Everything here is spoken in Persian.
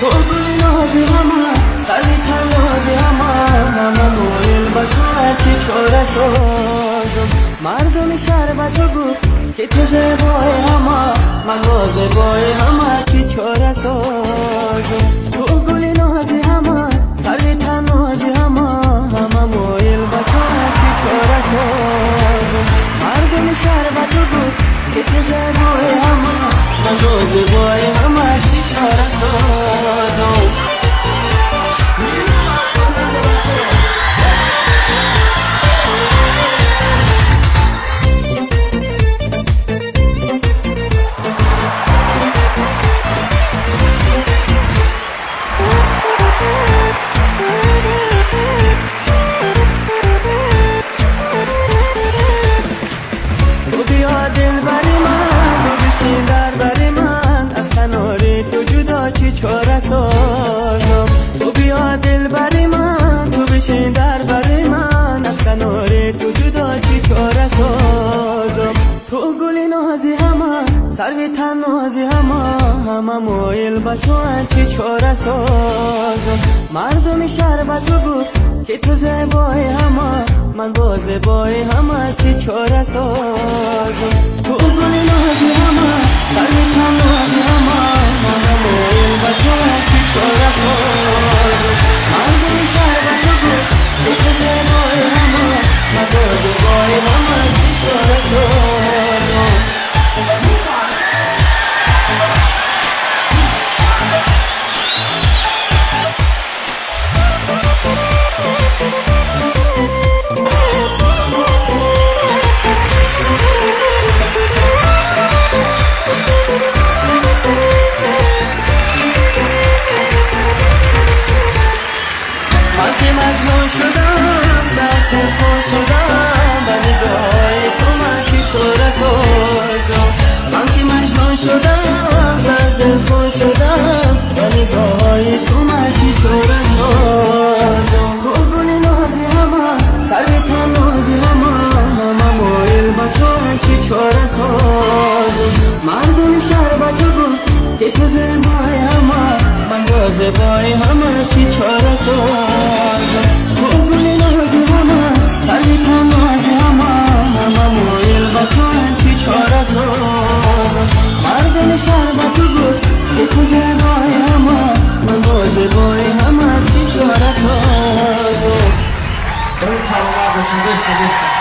تو گلی نازی همه سری تنازی همه مویل با تو هرچی چاره سازم مردم شهر با تو بود که تو زیبای همه من با زیبای همه چی چاره سازم تو گلی نازی همه سری تنازی همه مویل با تو هرچی چاره سازم مردم شهر با تو بود که تو زیبای همه من با زیبای همه چی چاره سازم چاره سازم تو بیا دل بری من تو بشین در بری من از کنار تو جدا چی چاره سازم تو گلی نازی همه سروی تن نازی همه مویل با تو چی چاره سازم مردم شهر با تو بود که تو زیبای همه من با زیبای همه چی چاره سازم تو گلی نازی همه سروی تن نازی همه مویل با تو چی چاره سازم مردم شهر با تو بود که تو زیبای همه من با زیبای همه چی چاره سازم مجنون شدم سخت خوش شدم و نگاه تو من که چاره سازم من که مجنون شدم سخت خوش شدم و نگاه تو من که چاره سازم تو گلی نازی همه سروی تن نازی همه مویل با تو که چاره سازم مردم شهر با تو بود که تو زیبای همه من با زیبای همه چی چاره سازم تو گلی نازی همه سروی تن نازی همه مویل با تو چی چاره سازم مردم شهر با تو بود که تو زیبای همه من با زیبای همه چی چاره سازم درست سلامت باشین درست